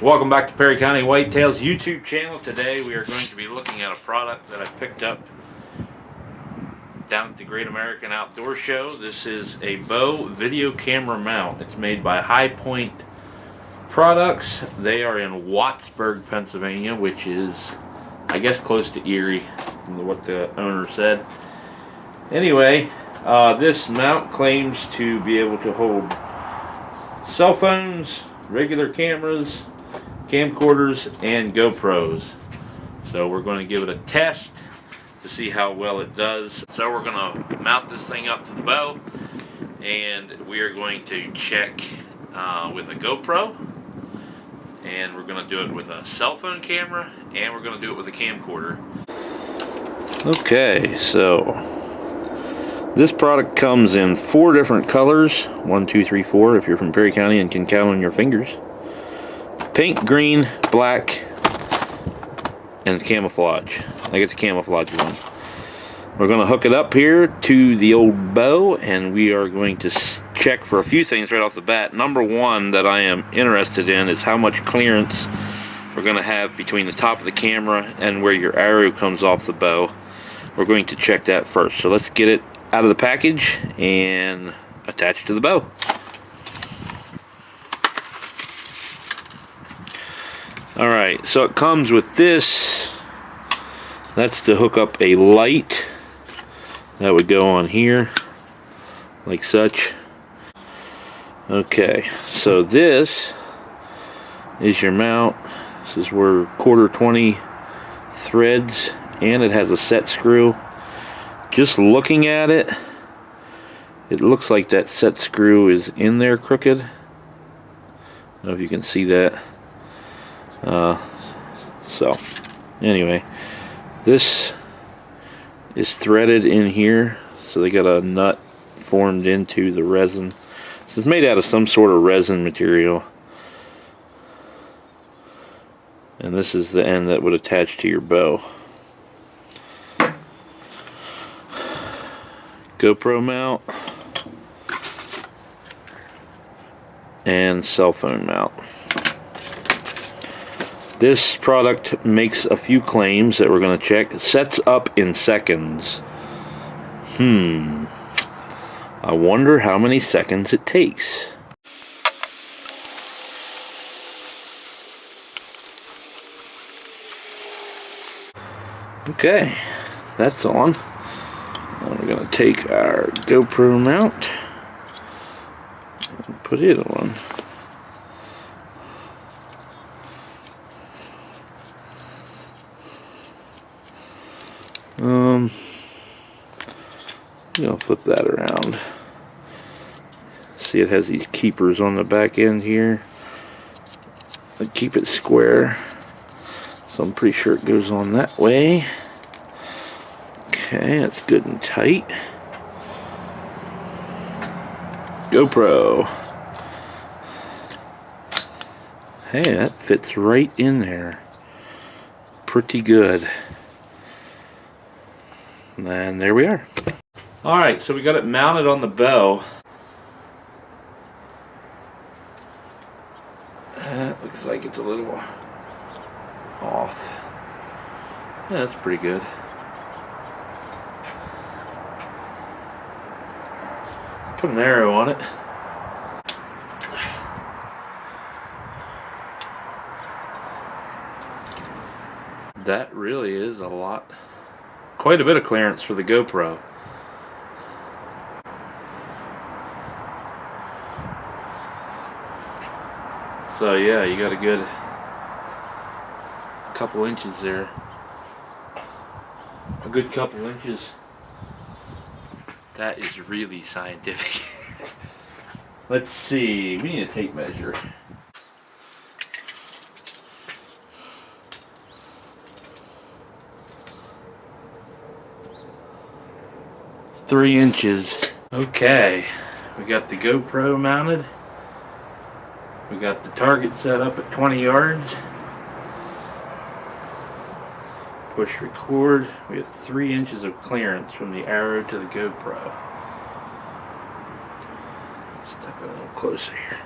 Welcome back to Perry County Whitetails YouTube channel. Today we are going to be looking at a product that I picked up down at the Great American Outdoor Show. This is a bow video camera mount. It's made by High Point Products. They are in Wattsburg, Pennsylvania, which is, I guess, close to Erie, from what the owner said. Anyway, this mount claims to be able to hold cell phones, regular cameras, camcorders, and GoPros. So we're going to give it a test to see how well it does. So we're going to mount this thing up to the bow, and we are going to check with a GoPro, and we're going to do it with a cell phone camera, and we're going to do it with a camcorder. Okay, so this product comes in 4 different colors. 1, 2, 3, 4 if you're from Perry County and can count on your fingers. Pink, green, black, and camouflage. I think it's a camouflage one. We're going to hook it up here to the old bow, and we are going to check for a few things right off the bat. Number one that I am interested in is how much clearance we're going to have between the top of the camera and where your arrow comes off the bow. We're going to check that first. So let's get it out of the package and attach to the bow. Alright, so it comes with this. That's to hook up a light that would go on here like such. Okay, so this is your mount. This is where 1/4 threads, and it has a set screw. Just looking at it, it looks like that set screw is in there crooked. I don't know if you can see that. So anyway, this is threaded in here, so they got a nut formed into the resin. This is made out of some sort of resin material, and this is the end that would attach to your bow. GoPro mount and cell phone mount. This product makes a few claims that we're going to check. It sets up in seconds. I wonder how many seconds it takes. Okay, that's on. Now we're going to take our GoPro mount and put it on. I'm going to flip that around. See, it has these keepers on the back end here that keep it square. So I'm pretty sure it goes on that way. Okay, that's good and tight. GoPro. Hey, that fits right in there. Pretty good. And there we are. Alright, so we got it mounted on the bow. Looks like it's a little off. Yeah, that's pretty good. Put an arrow on it. That really is a lot. Quite a bit of clearance for the GoPro. So yeah, you got a good couple inches there. A good couple inches. That is really scientific. Let's see, we need a tape measure. Three inches. Okay, we got the GoPro mounted. We got the target set up at 20 yards. Push record. We have 3 inches of clearance from the arrow to the GoPro. Step in a little closer here.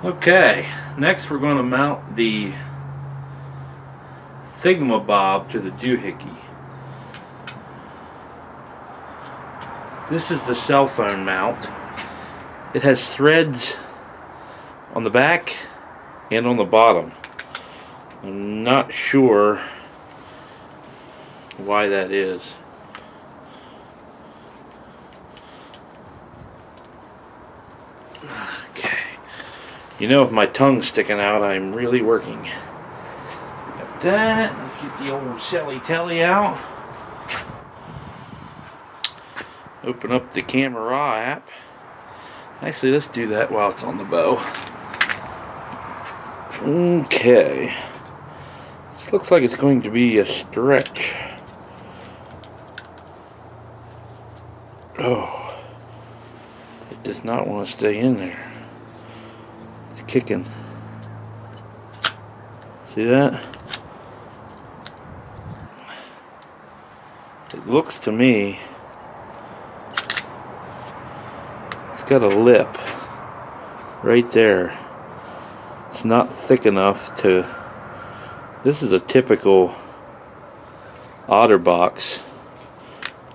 Okay, next we're going to mount the thingamabob to the doohickey. This is the cell phone mount. It has threads on the back and on the bottom. I'm not sure why that is. Okay. You know, if my tongue's sticking out, I'm really working. Got that. Let's get the old Selly Telly out. Open up the camera app. Actually, let's do that while it's on the bow. Okay. This looks like it's going to be a stretch. Oh. It does not want to stay in there. It's kicking. See that? It looks to me it's got a lip right there. It's not thick enough to. This is a typical OtterBox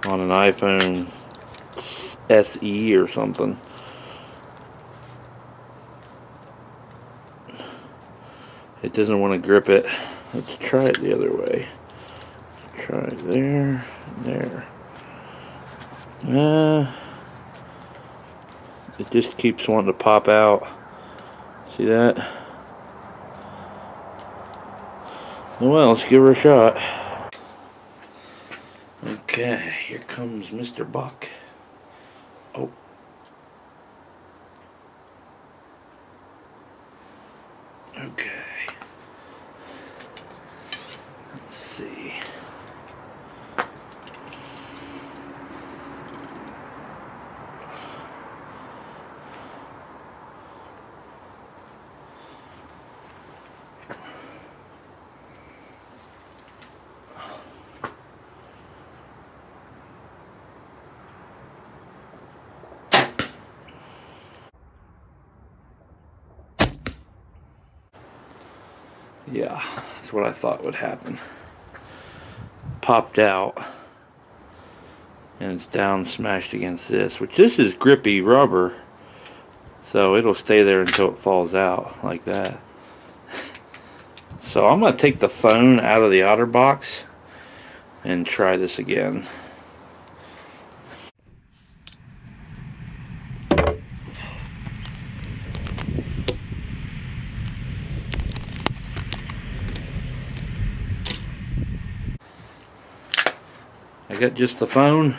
on an iPhone SE or something. It doesn't want to grip it. Let's try it the other way. Try it there, there. It just keeps wanting to pop out. See that? Well, let's give her a shot. Okay, here comes Mr. Buck. Oh. Okay. Let's see. Yeah, that's what I thought would happen. Popped out, and it's down smashed against this, which this is grippy rubber, so it'll stay there until it falls out like that. So I'm going to take the phone out of the OtterBox and try this again. I got just the phone.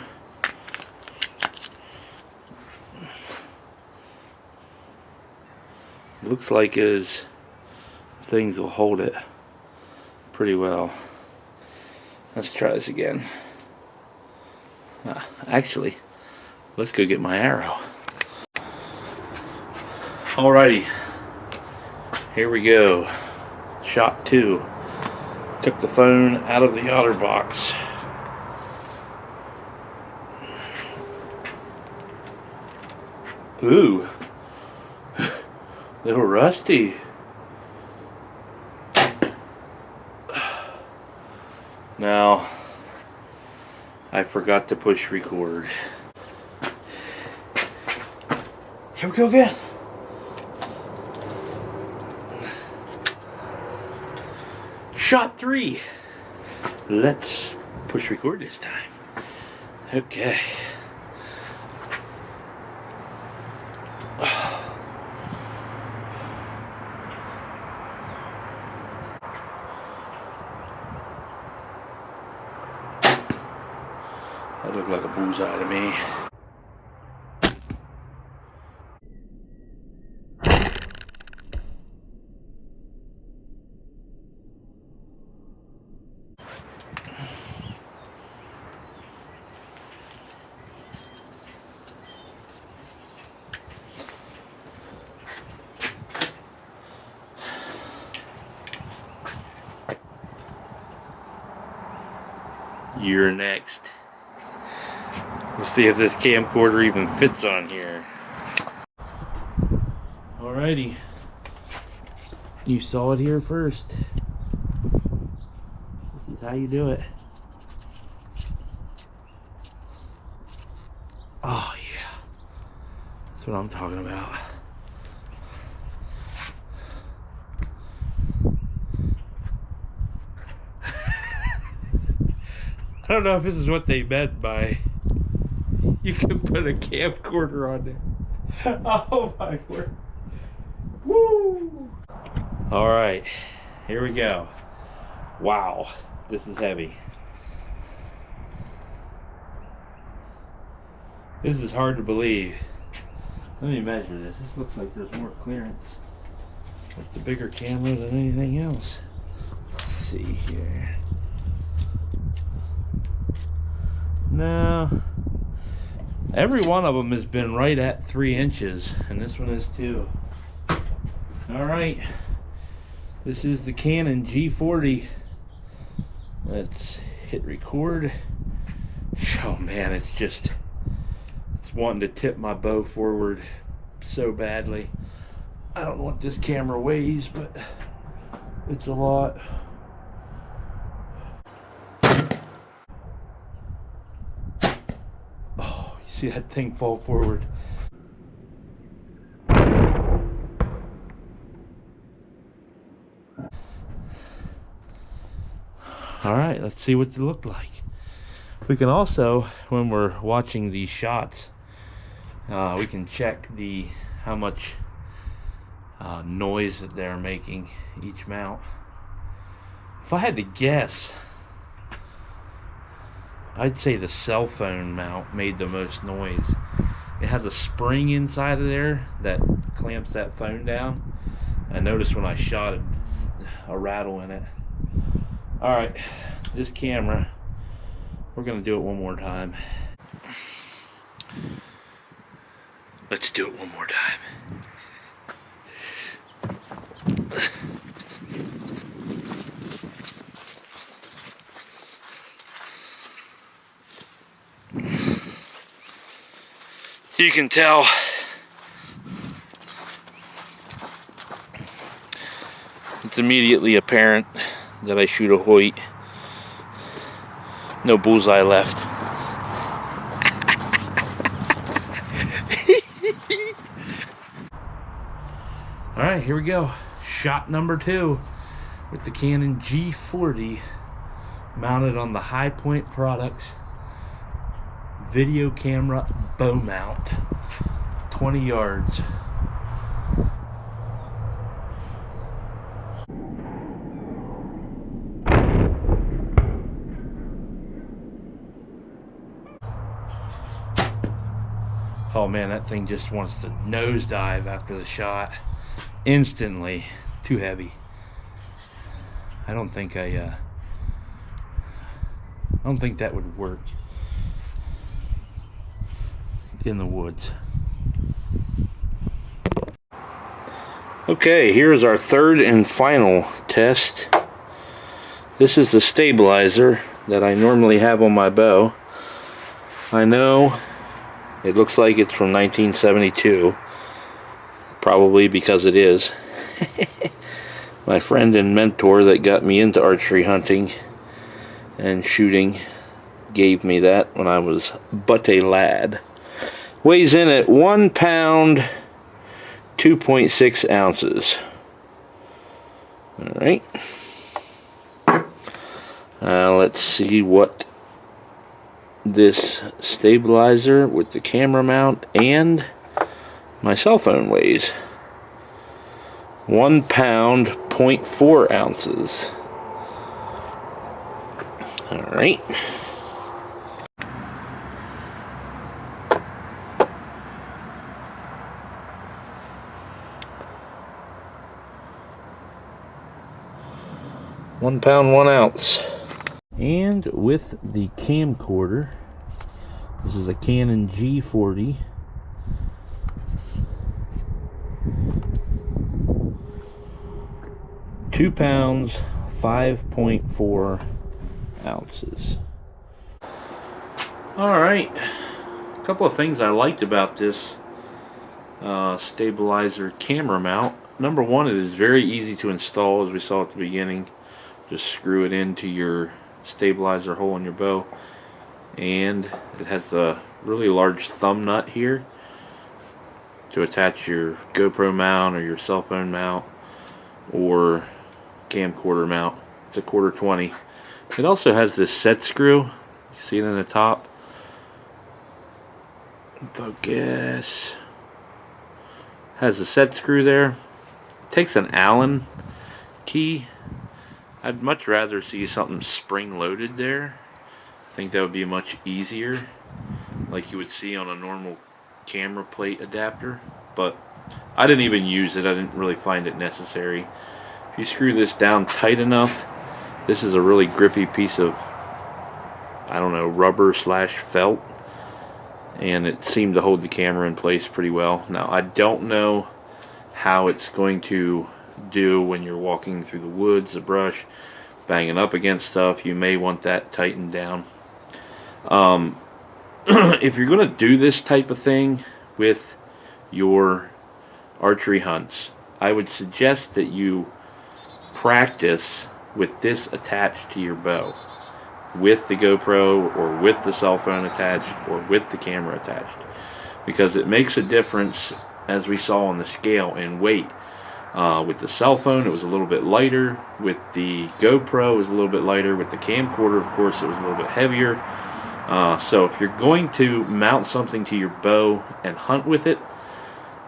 Looks like things will hold it pretty well. Let's try this again. Actually, let's go get my arrow. Alrighty, here we go. Shot 2. Took the phone out of the OtterBox. Ooh, little rusty. Now, I forgot to push record. Here we go again. Shot 3. Let's push record this time. Okay. That looked like a bullseye to me. You're next. We'll see if this camcorder even fits on here. Alrighty, You saw it here first. This is how you do it. Oh yeah, that's what I'm talking about. I don't know if this is what they meant by you can put a camcorder on there. Oh my word. Woo! Alright, here we go. Wow, this is heavy. This is hard to believe. Let me measure this. This looks like there's more clearance with the bigger camera than anything else. Let's see here. No, every one of them has been right at 3 inches, and this one is too. All right, this is the Canon G40. Let's hit record. Oh man, it's wanting to tip my bow forward so badly. I don't know what this camera weighs, but it's a lot. Oh, you see that thing fall forward? All right, let's see what they look like. We can also, when we're watching these shots, we can check how much noise that they're making each mount. If I had to guess, I'd say the cell phone mount made the most noise. It has a spring inside of there that clamps that phone down. I noticed when I shot it, a rattle in it. All right, this camera, we're gonna do it one more time. Let's do it one more time. You can tell it's immediately apparent that I shoot a Hoyt. No bullseye left. Alright, here we go. Shot number 2 with the Canon G40 mounted on the High Point Products video camera bow mount. 20 yards. Oh man, that thing just wants to nosedive after the shot. Instantly. It's too heavy. I don't think that would work in the woods. Okay, here's our third and final test. This is the stabilizer that I normally have on my bow. I know it looks like it's from 1972, probably because it is. My friend and mentor that got me into archery hunting and shooting gave me that when I was but a lad. Weighs in at 1 pound, 2.6 ounces. Alright. Let's see what this stabilizer with the camera mount and my cell phone weighs. 1 pound, 0.4 ounces. Alright. £1 pound, 1 ounce. And with the camcorder, this is a Canon G40. £2 pounds, 5.4 ounces. Alright, a couple of things I liked about this stabilizer camera mount. number one, it is very easy to install, as we saw at the beginning. Just screw it into your stabilizer hole in your bow, and it has a really large thumb nut here to attach your GoPro mount or your cell phone mount or camcorder mount. It's a 1/4 20. It also has this set screw. You see it in the top. Focus. Has a set screw there. It takes an Allen key. I'd much rather see something spring loaded there. I think that would be much easier, like you would see on a normal camera plate adapter, but I didn't even use it. I didn't really find it necessary. If you screw this down tight enough, this is a really grippy piece of, I don't know, rubber slash felt, and it seemed to hold the camera in place pretty well. Now I don't know how it's going to do when you're walking through the woods, the brush, banging up against stuff. You may want that tightened down. If you're going to do this type of thing with your archery hunts, I would suggest that you practice with this attached to your bow, with the GoPro or with the cell phone attached or with the camera attached, because it makes a difference, as we saw on the scale, in weight. With the cell phone it was a little bit lighter, with the GoPro it was a little bit lighter, with the camcorder of course it was a little bit heavier. So if you're going to mount something to your bow and hunt with it,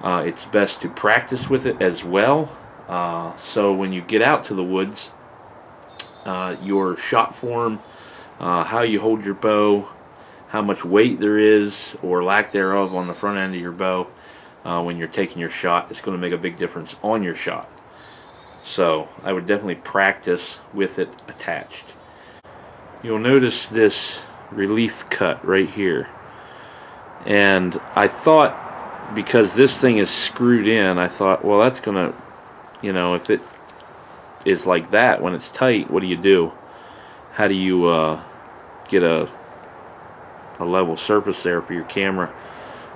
it's best to practice with it as well. So when you get out to the woods, your shot form, how you hold your bow, how much weight there is or lack thereof on the front end of your bow when you're taking your shot, it's going to make a big difference on your shot. So I would definitely practice with it attached. You'll notice this relief cut right here, and I thought, because this thing is screwed in, I thought, well, that's gonna, you know, if it is like that when it's tight, what do you do? How do you get a level surface there for your camera?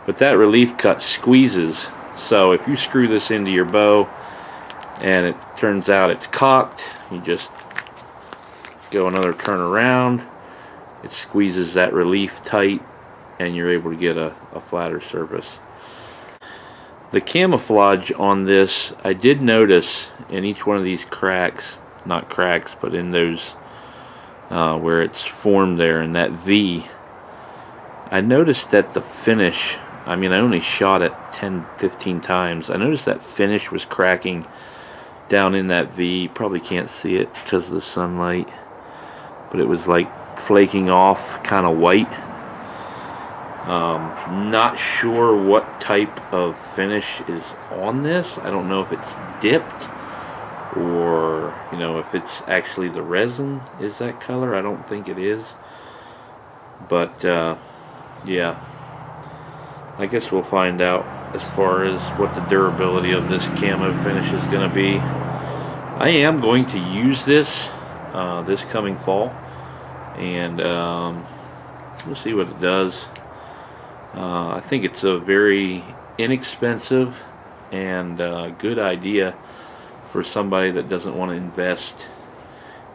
But that relief cut squeezes, so if you screw this into your bow and it turns out it's cocked, you just go another turn around, it squeezes that relief tight, and you're able to get a flatter surface. The camouflage on this, I did notice in each one of these cracks, not cracks, but in those where it's formed there in that V, I noticed that the finish, I mean, I only shot it 10-15 times, I noticed that finish was cracking down in that V. You probably can't see it because of the sunlight, but it was like flaking off, kind of white. Not sure what type of finish is on this. I don't know if it's dipped or, you know, if it's actually the resin is that color. I don't think it is, but yeah, I guess we'll find out as far as what the durability of this camo finish is going to be. I am going to use this this coming fall, and we'll see what it does. I think it's a very inexpensive and good idea for somebody that doesn't want to invest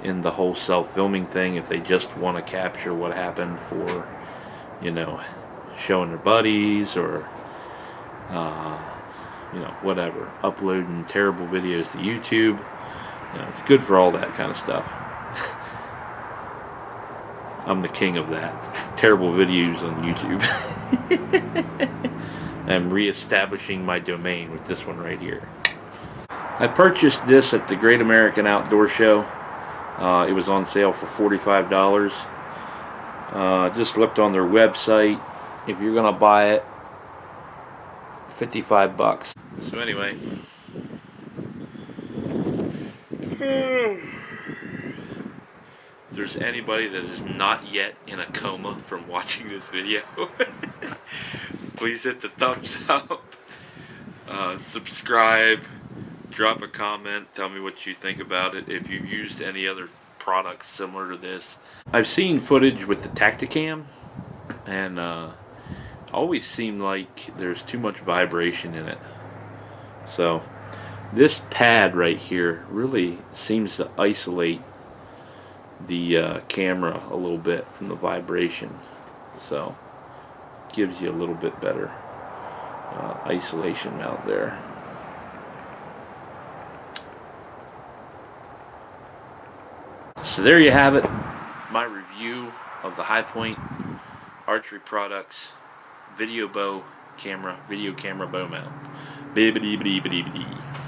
in the whole self-filming thing. If they just want to capture what happened for, you know, showing their buddies, or you know, whatever, uploading terrible videos to YouTube, you know, it's good for all that kind of stuff. I'm the king of that. Terrible videos on YouTube. I'm reestablishing my domain with this one right here. I purchased this at the Great American Outdoor Show. It was on sale for $45. Just looked on their website. If you're gonna buy it, $55. So anyway, if there's anybody that is not yet in a coma from watching this video, please hit the thumbs up, subscribe, drop a comment, tell me what you think about it, if you've used any other products similar to this. I've seen footage with the Tacticam, and always seemed like there's too much vibration in it. So This pad right here really seems to isolate the camera a little bit from the vibration, so gives you a little bit better isolation out there. So there you have it, my review of the High Point Archery Products video camera bow mount. Bibbidi-bibbidi-bibbidi.